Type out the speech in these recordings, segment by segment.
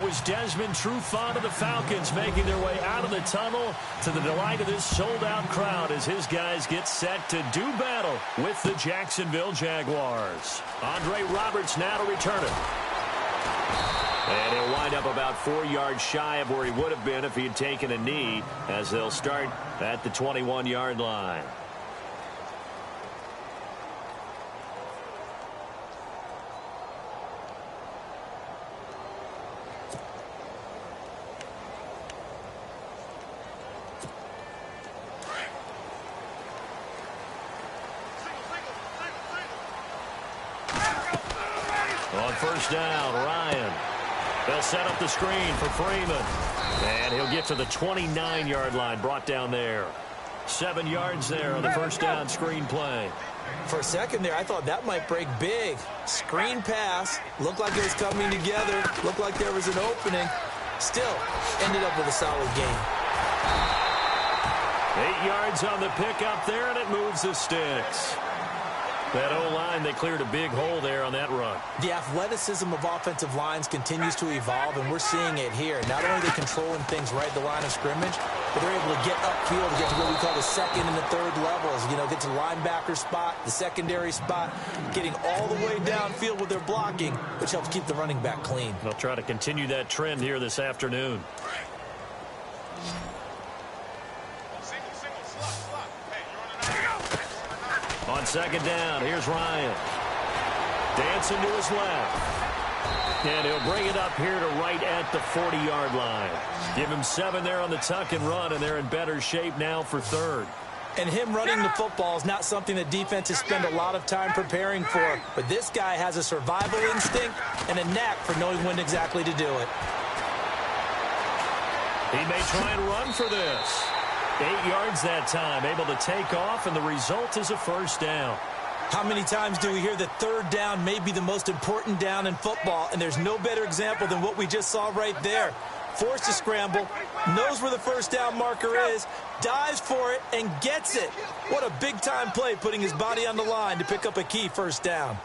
was Desmond Trufant of the Falcons making their way out of the tunnel to the delight of this sold-out crowd as his guys get set to do battle with the Jacksonville Jaguars. Andre Roberts now to return it. And he'll wind up about 4 yards shy of where he would have been if he had taken a knee, as they'll start at the 21-yard line. On first down, Ryan. They'll set up the screen for Freeman. And he'll get to the 29-yard line, brought down there. 7 yards there on the first down screen play. For a second there, I thought that might break big. Screen pass. Looked like it was coming together. Looked like there was an opening. Still, ended up with a solid gain. 8 yards on the pickup there, and it moves the sticks. That O-line, they cleared a big hole there on that run. The athleticism of offensive lines continues to evolve, and we're seeing it here. Not only are they controlling things right at the line of scrimmage, but they're able to get upfield to get to what we call the second and the third levels. You know, get to the linebacker spot, the secondary spot, getting all the way downfield with their blocking, which helps keep the running back clean. They'll try to continue that trend here this afternoon. On second down, here's Ryan. Dancing to his left. And he'll bring it up here to right at the 40-yard line. Give him 7 there on the tuck and run, and they're in better shape now for third. And him running the football is not something that defenses spend a lot of time preparing for. But this guy has a survival instinct and a knack for knowing when exactly to do it. He may try and run for this. 8 yards that time, able to take off, and the result is a first down. How many times do we hear that third down may be the most important down in football, and there's no better example than what we just saw right there. Forced to scramble, knows where the first down marker is, dives for it, and gets it. What a big-time play, putting his body on the line to pick up a key first down.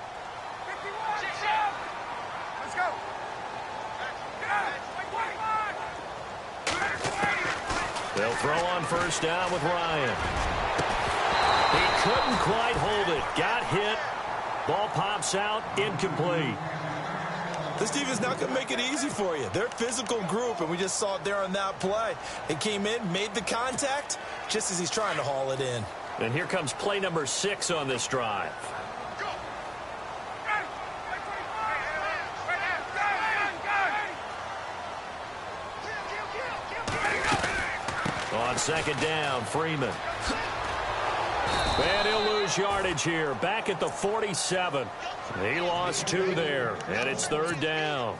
They'll throw on first down with Ryan. He couldn't quite hold it. Got hit. Ball pops out. Incomplete. This defense not going to make it easy for you. They're a physical group, and we just saw it there on that play. It came in, made the contact, just as he's trying to haul it in. And here comes play number 6 on this drive. On second down, Freeman. And he'll lose yardage here. Back at the 47. He lost 2 there, and it's third down.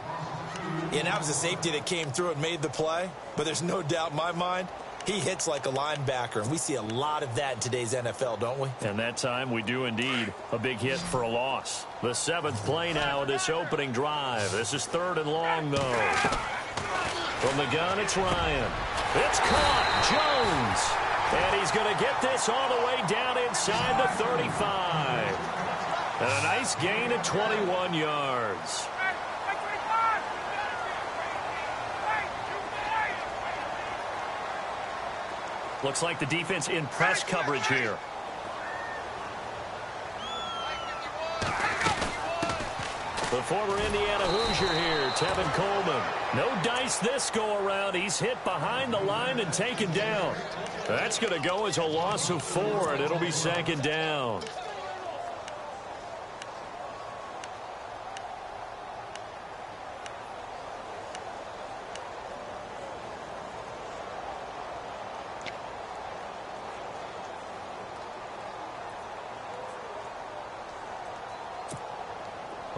Yeah, that was a safety that came through and made the play. But there's no doubt in my mind, he hits like a linebacker. And we see a lot of that in today's NFL, don't we? And that time we do indeed. A big hit for a loss. The 7th play now of this opening drive. This is third and long, though. From the gun, it's Ryan. It's caught. Jones. And he's going to get this all the way down inside the 35. And a nice gain of 21 yards. Looks like the defense in press coverage here. The former Indiana Hoosier here, Tevin Coleman. No dice this go-around. He's hit behind the line and taken down. That's going to go as a loss of 4, and it'll be second down.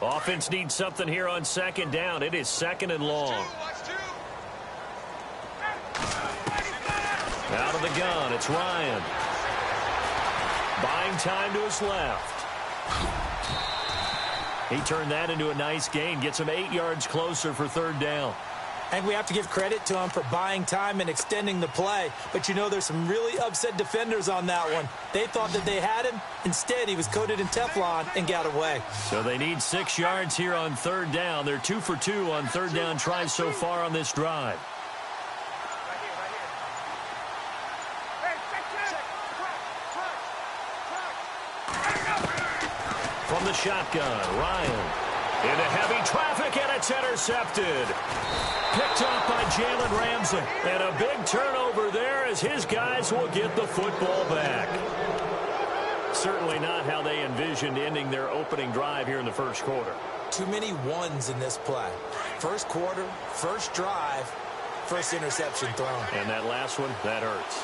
Offense needs something here on second down. It is second and long. Out of the gun, it's Ryan. Buying time to his left. He turned that into a nice gain. Gets him 8 yards closer for third down. I think we have to give credit to him for buying time and extending the play. But, you know, there's some really upset defenders on that one. They thought that they had him. Instead, he was coated in Teflon and got away. So they need 6 yards here on third down. They're 2 for 2 on third down tries so far on this drive. From the shotgun, Ryan. Into heavy traffic, and it's intercepted. Picked off by Jalen Ramsey. And a big turnover there as his guys will get the football back. Certainly not how they envisioned ending their opening drive here in the first quarter. Too many ones in this play. First quarter, first drive, first interception thrown. And that last one, that hurts.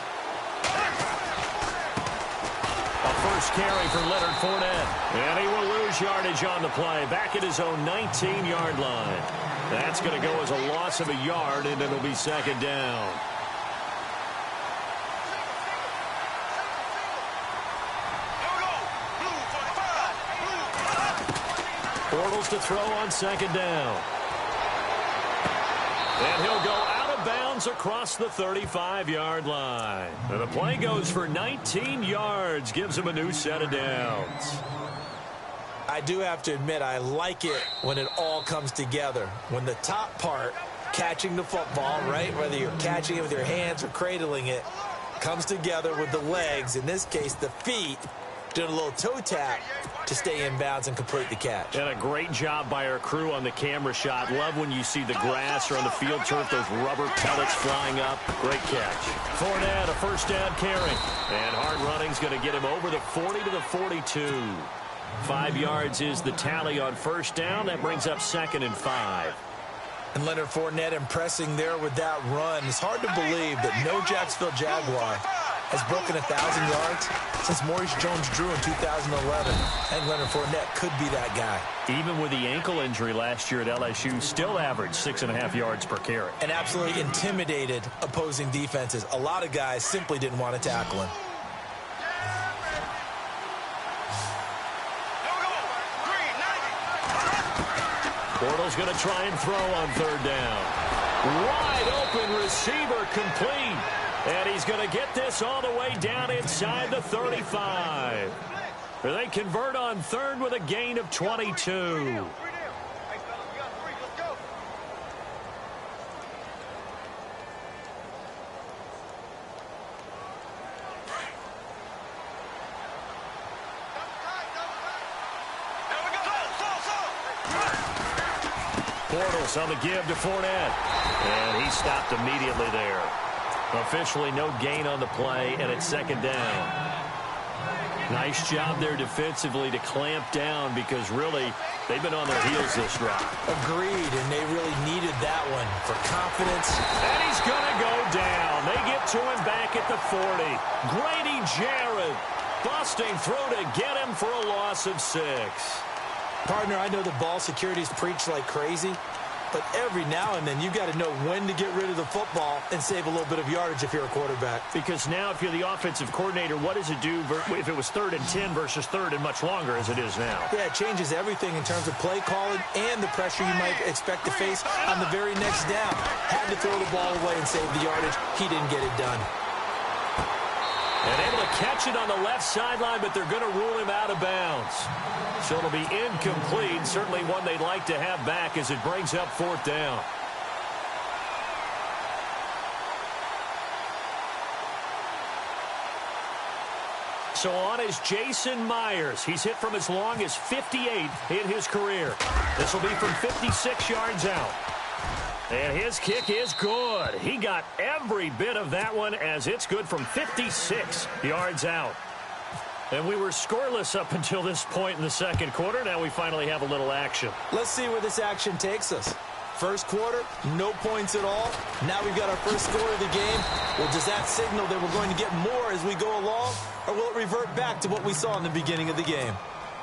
A first carry for Leonard Fournette. And he will lose yardage on the play. Back at his own 19-yard line. That's going to go as a loss of a yard, and it'll be second down. Bortles to throw on second down. And he'll go out of bounds across the 35-yard line. And the play goes for 19 yards, gives him a new set of downs. I do have to admit, I like it when it all comes together. When the top part, catching the football, right, whether you're catching it with your hands or cradling it, comes together with the legs, in this case the feet, doing a little toe tap to stay in bounds and complete the catch. And a great job by our crew on the camera shot. Love when you see the grass or on the field turf, those rubber pellets flying up. Great catch. Fournette, a first down carry. And hard running's going to get him over the 40 to the 42. 5 yards is the tally on first down. That brings up 2nd and 5. And Leonard Fournette impressing there with that run. It's hard to believe that no Jacksonville Jaguar has broken 1,000 yards since Maurice Jones-Drew in 2011. And Leonard Fournette could be that guy. Even with the ankle injury last year at LSU, still averaged 6.5 yards per carry. And absolutely intimidated opposing defenses. A lot of guys simply didn't want to tackle him. Bortles going to try and throw on third down. Wide open receiver complete. And he's going to get this all the way down inside the 35. They convert on third with a gain of 22. Bortles on the give to Fournette. And he stopped immediately there. Officially no gain on the play, and it's second down. Nice job there defensively to clamp down because really they've been on their heels this drive. Agreed, and they really needed that one for confidence. And he's going to go down. They get to him back at the 40. Grady Jarrett busting through to get him for a loss of 6. Partner, I know the ball security's preached like crazy, but every now and then you've got to know when to get rid of the football and save a little bit of yardage if you're a quarterback. Because now if you're the offensive coordinator, what does it do if it was 3rd and 10 versus 3rd and much longer as it is now? Yeah, it changes everything in terms of play calling and the pressure you might expect to face on the very next down. Had to throw the ball away and save the yardage. He didn't get it done. And able to catch it on the left sideline, but they're going to rule him out of bounds. So it'll be incomplete. Certainly one they'd like to have back as it brings up 4th down. So on is Jason Myers. He's hit from as long as 58 in his career. This will be from 56 yards out. And his kick is good. He got every bit of that one as it's good from 56 yards out. And we were scoreless up until this point in the second quarter. Now we finally have a little action. Let's see where this action takes us. First quarter, no points at all. Now we've got our first score of the game. Well, does that signal that we're going to get more as we go along? Or will it revert back to what we saw in the beginning of the game?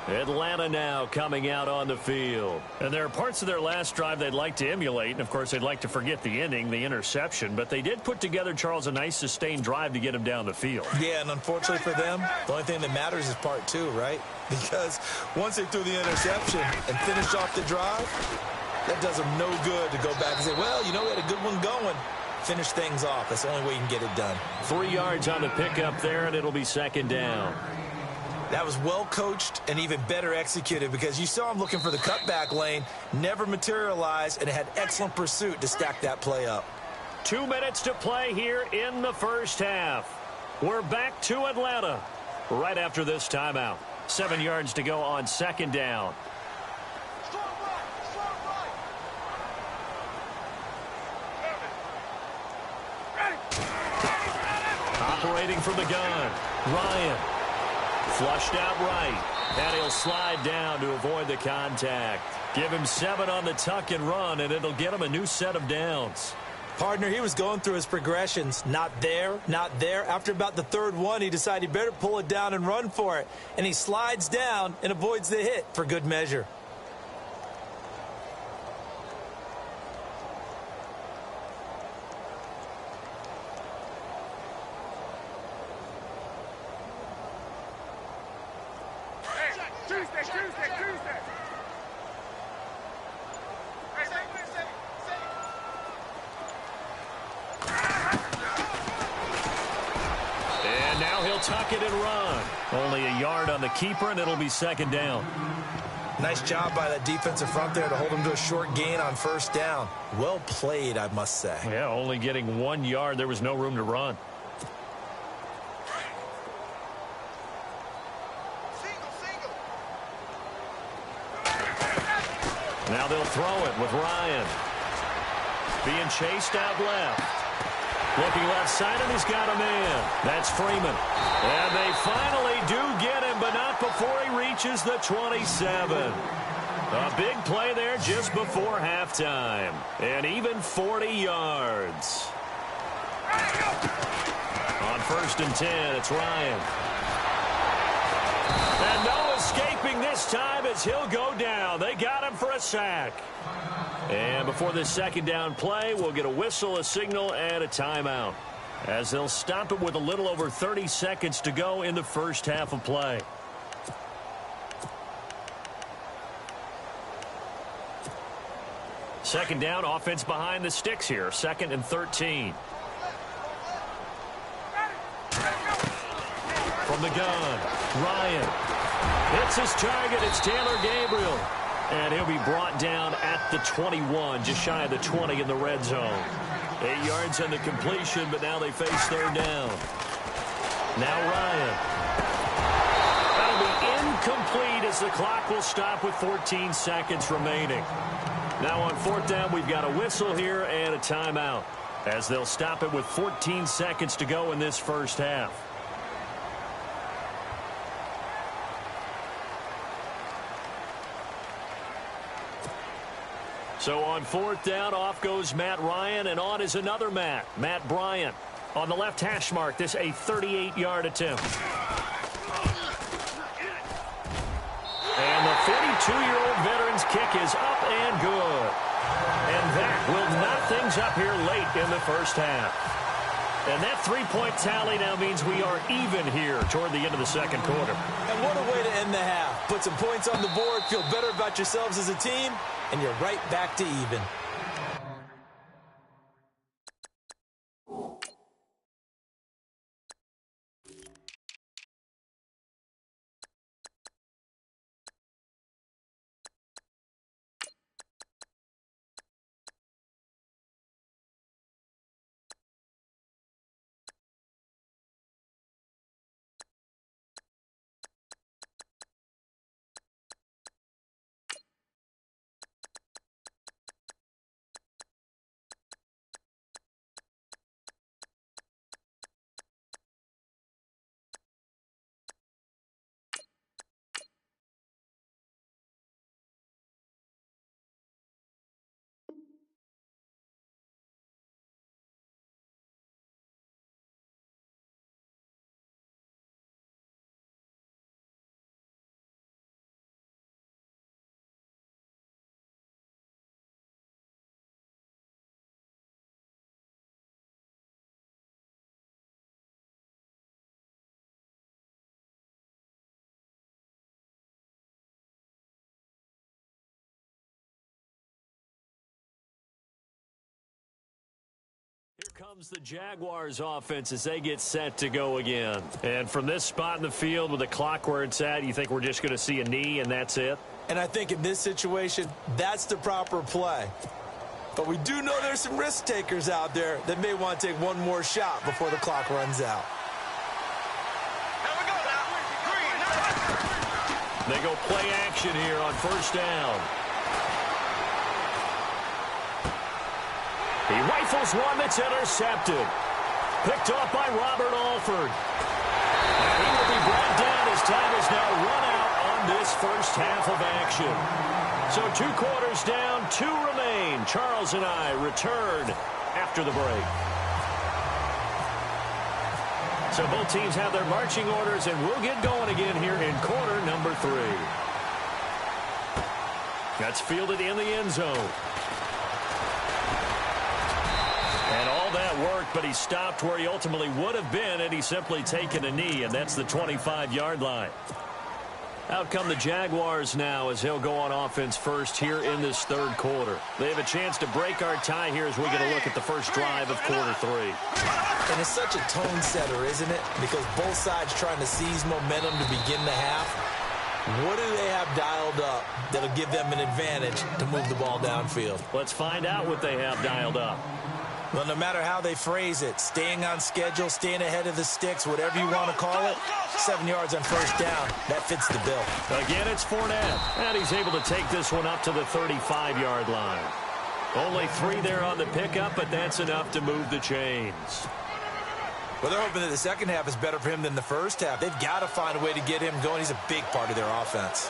Atlanta now coming out on the field. And there are parts of their last drive they'd like to emulate. And, of course, they'd like to forget the ending, the interception. But they did put together, Charles, a nice sustained drive to get him down the field. Yeah, and unfortunately for them, the only thing that matters is part 2, right? Because once they threw the interception and finished off the drive, That does them no good to go back and say, well, you know, we had a good one going. Finish things off. That's the only way you can get it done. 3 yards on the pickup there, and it'll be second down. That was well coached and even better executed because you saw him looking for the cutback lane, never materialized, and had excellent pursuit to stack that play up. 2 minutes to play here in the first half. We're back to Atlanta right after this timeout. 7 yards to go on second down. Operating from the gun, Ryan. Flushed out right, and he'll slide down to avoid the contact. Give him 7 on the tuck and run, and it'll get him a new set of downs. Partner, he was going through his progressions. Not there, not there. After about the third one, he decided he better pull it down and run for it. And he slides down and avoids the hit for good measure. Tuck it and run. Only a yard on the keeper, and it'll be second down. Nice job by that defensive front there to hold him to a short gain on first down. Well played, I must say. Yeah, only getting 1 yard. There was no room to run. Now they'll throw it with Ryan. Being chased out left. Looking left side, and he's got a man. That's Freeman. And they finally do get him, but not before he reaches the 27. A big play there just before halftime. And even 40 yards. On 1st and 10, it's Ryan. And no escaping this time as he'll go down. They got him for a sack. And before this second down play, we'll get a whistle, a signal, and a timeout, as they'll stop it with a little over 30 seconds to go in the first half of play. Second down, offense behind the sticks here. 2nd and 13. From the gun, Ryan hits his target. It's Taylor Gabriel. And he'll be brought down at the 21, just shy of the 20 in the red zone. 8 yards on the completion, but now they face third down. Now Ryan. That'll be incomplete as the clock will stop with 14 seconds remaining. Now on 4th down, we've got a whistle here and a timeout, as they'll stop it with 14 seconds to go in this first half. So on 4th down, off goes Matt Ryan, and on is another Matt Bryant. On the left hash mark, this a 38-yard attempt. And the 42-year-old veteran's kick is up and good. And that will knot things up here late in the first half. And that three-point tally now means we are even here toward the end of the second quarter. And what a way to end the half. Put some points on the board, feel better about yourselves as a team, and you're right back to even. comes the Jaguars offense as they get set to go again. And from this spot in the field with the clock where it's at, you think we're just going to see a knee and that's it? And I think in this situation, that's the proper play. But we do know there's some risk takers out there that may want to take one more shot before the clock runs out. They go play action here on first down. He rifles one that's intercepted. Picked off by Robert Alford. And he will be brought down as time is now run out on this first half of action. So 2 quarters down, 2 remain. Charles and I return after the break. So both teams have their marching orders, and we'll get going again here in quarter number 3. That's fielded in the end zone. And all that worked, but he stopped where he ultimately would have been had he simply taken a knee, and that's the 25-yard line. Out come the Jaguars now as they'll go on offense first here in this third quarter. They have a chance to break our tie here as we get a look at the first drive of quarter 3. And it's such a tone setter, isn't it? Because both sides trying to seize momentum to begin the half. What do they have dialed up that'll give them an advantage to move the ball downfield? Let's find out what they have dialed up. Well, no matter how they phrase it, staying on schedule, staying ahead of the sticks, whatever you want to call it, 7 yards on first down, that fits the bill. Again, it's Fournette, and he's able to take this one up to the 35-yard line. Only 3 there on the pickup, but that's enough to move the chains. Well, they're hoping that the second half is better for him than the first half. They've got to find a way to get him going. He's a big part of their offense.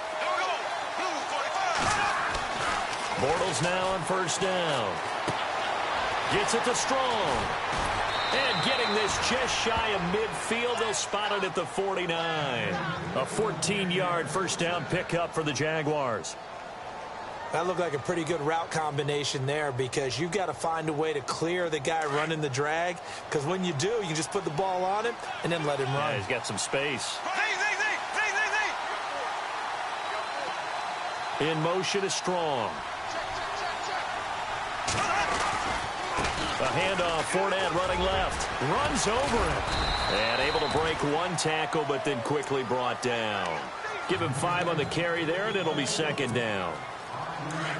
Bortles now on first down. Gets it to Strong. And getting this just shy of midfield, they'll spot it at the 49. A 14-yard first down pickup for the Jaguars. That looked like a pretty good route combination there because you've got to find a way to clear the guy running the drag, because when you do, you just put the ball on him and then let him run. Yeah, he's got some space. In motion is Strong. A handoff, Fournette running left. Runs over it. And able to break 1 tackle, but then quickly brought down. Give him 5 on the carry there, and it'll be second down.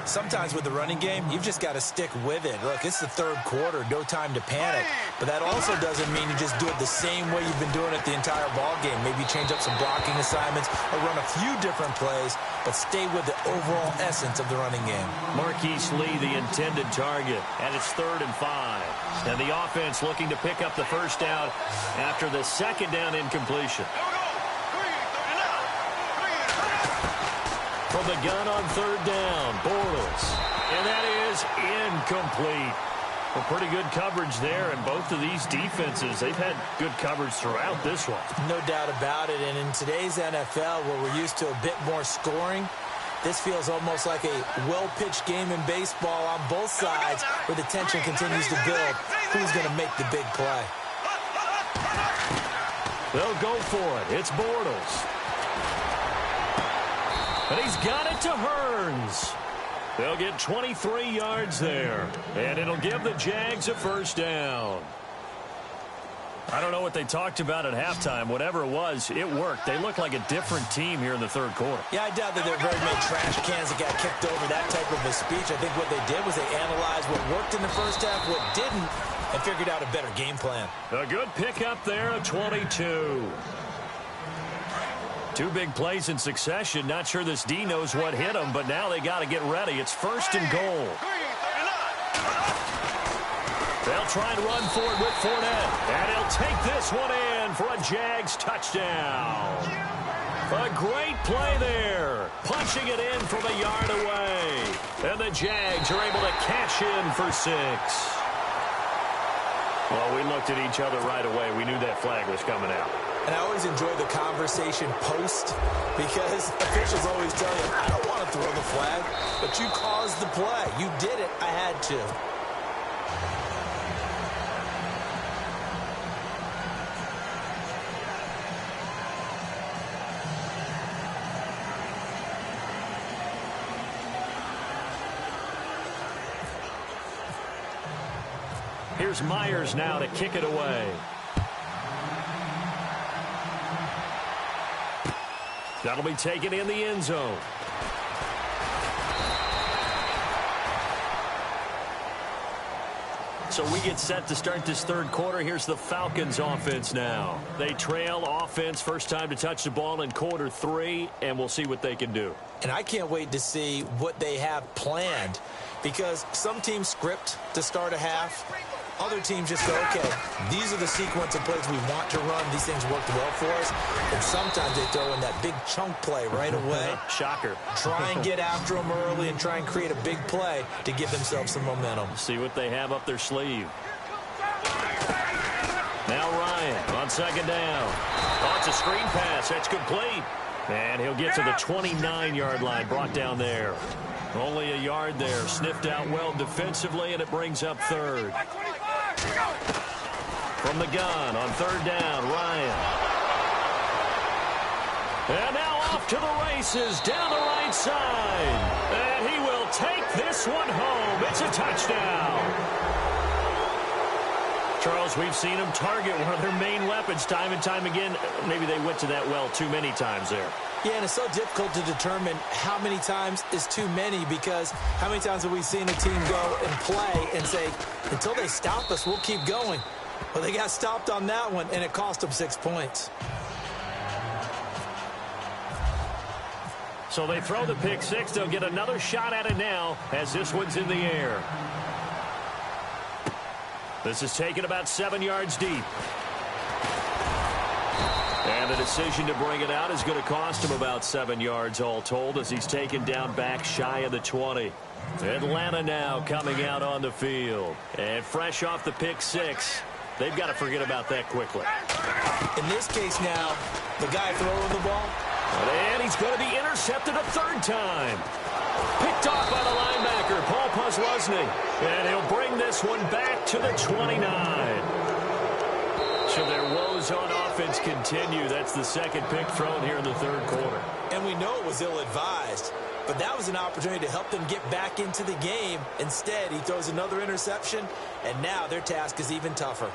Sometimes with the running game, you've just got to stick with it. Look, it's the third quarter, no time to panic. But that also doesn't mean you just do it the same way you've been doing it the entire ball game. Maybe change up some blocking assignments or run a few different plays, but stay with the overall essence of the running game. Marquise Lee, the intended target, and it's 3rd and 5. And the offense looking to pick up the first down after the second down incompletion. From the gun on 3rd down, Bortles. And that is incomplete. Well, pretty good coverage there, and both of these defenses, they've had good coverage throughout this one. No doubt about it, and in today's NFL, where we're used to a bit more scoring, this feels almost like a well-pitched game in baseball on both sides, where the tension continues to build. Who's going to make the big play? They'll go for it. It's Bortles. And he's got it to Hearns. They'll get 23 yards there. And it'll give the Jags a first down. I don't know what they talked about at halftime. Whatever it was, it worked. They look like a different team here in the third quarter. Yeah, I doubt that there very many trash cans that got kicked over, that type of a speech. I think what they did was they analyzed what worked in the first half, what didn't, and figured out a better game plan. A good pickup there, a 22. 2 big plays in succession. Not sure this D knows what hit him, but now they got to get ready. It's 1st and goal. They'll try and run for it with Fournette. And he'll take this one in for a Jags touchdown. A great play there. Punching it in from a yard away. And the Jags are able to cash in for 6. Well, we looked at each other right away. We knew that flag was coming out. And I always enjoy the conversation post, because officials always tell you, I don't want to throw the flag, but you caused the play. You did it. I had to. Here's Myers now to kick it away. That'll be taken in the end zone. So we get set to start this third quarter. Here's the Falcons offense now. They trail offense, first time to touch the ball in quarter 3, and we'll see what they can do. And I can't wait to see what they have planned, because some teams script to start a half. Other teams just go, okay, these are the sequence of plays we want to run. These things worked well for us. And sometimes they throw in that big chunk play right away. Shocker. Try and get after them early and try and create a big play to give themselves some momentum. See what they have up their sleeve. Now Ryan on second down. Oh, it's a screen pass. That's complete. And he'll get to the 29-yard line, brought down there. Only a yard there. Sniffed out well defensively, and it brings up third. From the gun on third down, Ryan. And now off to the races down the right side. And he will take this one home. It's a touchdown. Charles, we've seen them target one of their main weapons time and time again. Maybe they went to that well too many times there. Yeah, and it's so difficult to determine how many times is too many, because how many times have we seen a team go and play and say, until they stop us, we'll keep going. Well, they got stopped on that one, and it cost them 6 points. So they throw the pick six. They'll get another shot at it now as this one's in the air. This is taken about 7 yards deep. And the decision to bring it out is going to cost him about 7 yards all told, as he's taken down back shy of the 20. Atlanta now coming out on the field. And fresh off the pick six, they've got to forget about that quickly. In this case now, the guy throwing the ball. And he's going to be intercepted a third time. Picked off by the linebacker, Paul Posluszny. And he'll bring this one back to the 29. So their woes on offense continue. That's the second pick thrown here in the third quarter. And we know it was ill-advised, but that was an opportunity to help them get back into the game. Instead, he throws another interception, and now their task is even tougher.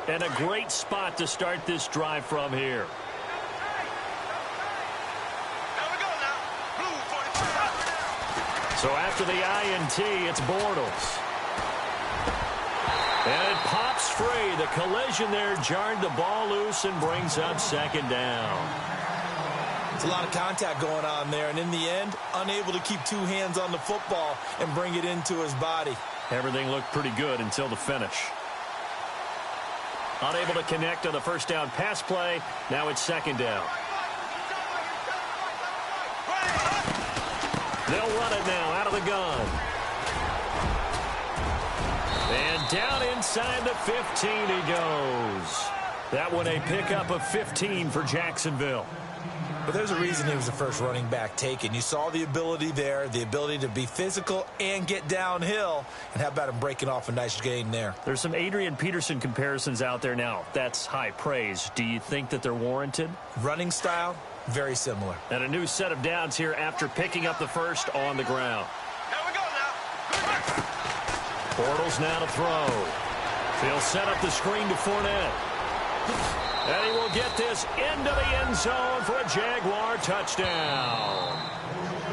And a great spot to start this drive from here. So after the INT, it's Bortles. And it pops free. The collision there jarred the ball loose and brings up second down. There's a lot of contact going on there, and in the end, unable to keep two hands on the football and bring it into his body. Everything looked pretty good until the finish. Unable to connect on the first down pass play. Now it's second down. They'll run it now out of the gun. And down inside the 15 he goes. That one a pickup of 15 for Jacksonville. But there's a reason he was the first running back taken. You saw the ability there, the ability to be physical and get downhill. And how about him breaking off a nice gain there? There's some Adrian Peterson comparisons out there now. That's high praise. Do you think that they're warranted? Running style, very similar. And a new set of downs here after picking up the first on the ground. Here we go now. Bortles now to throw. He'll set up the screen to Fournette. And he will get this into the end zone for a Jaguar touchdown.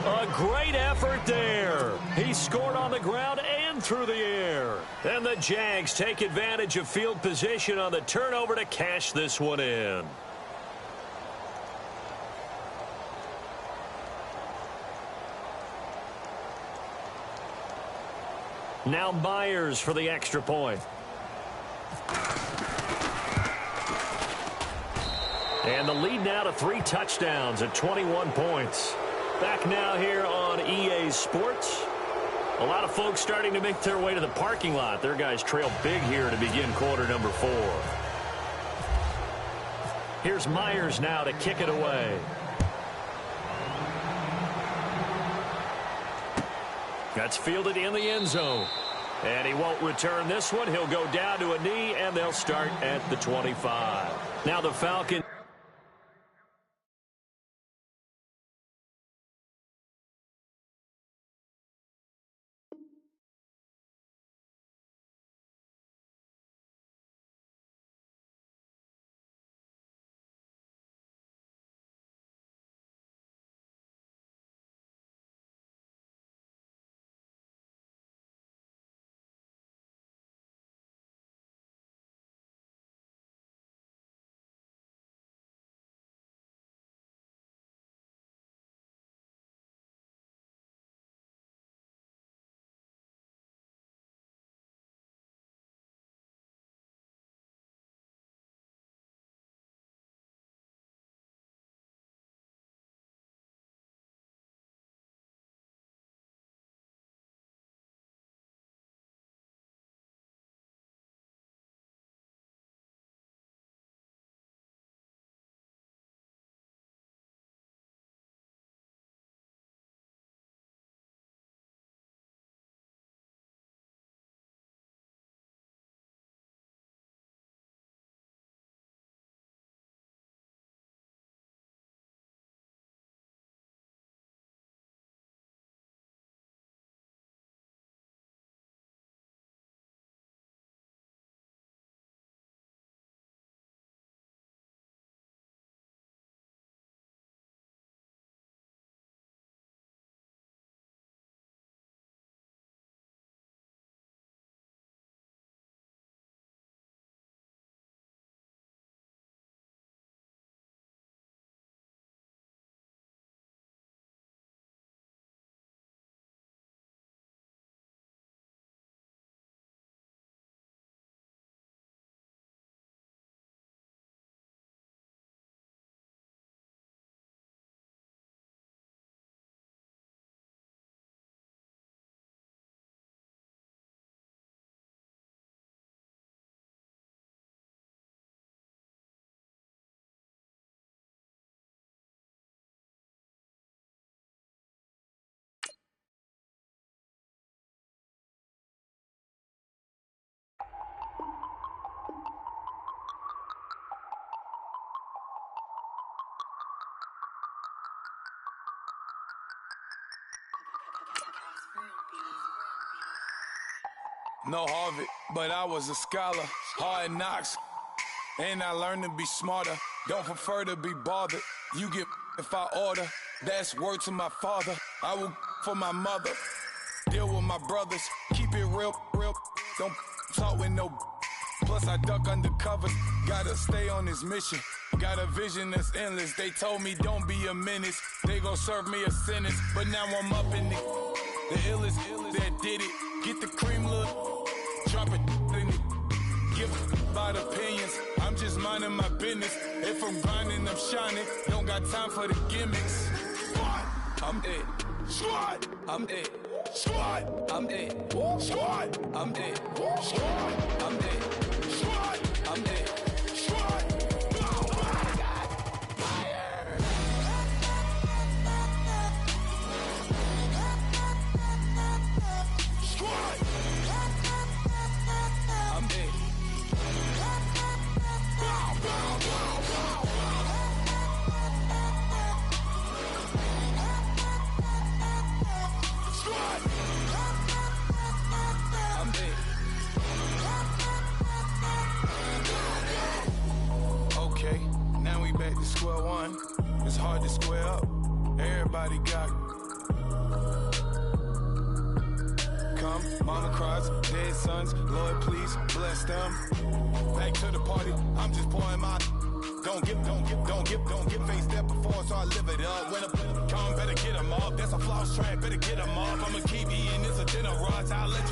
A great effort there. He scored on the ground and through the air. And the Jags take advantage of field position on the turnover to cash this one in. Now Myers for the extra point. And the lead now to 3 touchdowns at 21 points. Back now here on EA Sports. A lot of folks starting to make their way to the parking lot. Their guys trail big here to begin quarter number 4. Here's Myers now to kick it away. That's fielded in the end zone. And he won't return this one. He'll go down to a knee, and they'll start at the 25. Now the Falcons. no Harvard, but I was a scholar. Hard knocks, and I learned to be smarter. Don't prefer to be bothered. You get if I order. That's word to my father. I will for my mother. Deal with my brothers. Keep it real. Don't talk with no. Plus I duck undercover. Gotta stay on this mission. Got a vision that's endless. They told me don't be a menace. They gon' serve me a sentence. But now I'm up in the illest that did it. Get the cream, look. Drop it in it. Give about opinions. I'm just minding my business. If I'm grinding, I'm shining. Don't got time for the gimmicks. Squad, I'm it. Squad, I'm it. Squad, I'm it. Squad, I'm it. Squad, I'm it. Squad, I'm it. Squad. Back to square one. It's hard to square up. Everybody got come. Mama cries, dead sons. Lord, please bless them. Back to the party. I'm just pouring my. Don't get face step before, so I live it up. When a come, better get 'em up. That's a floss track, better get 'em up. I'ma keep eating this a dinner rush. I'll let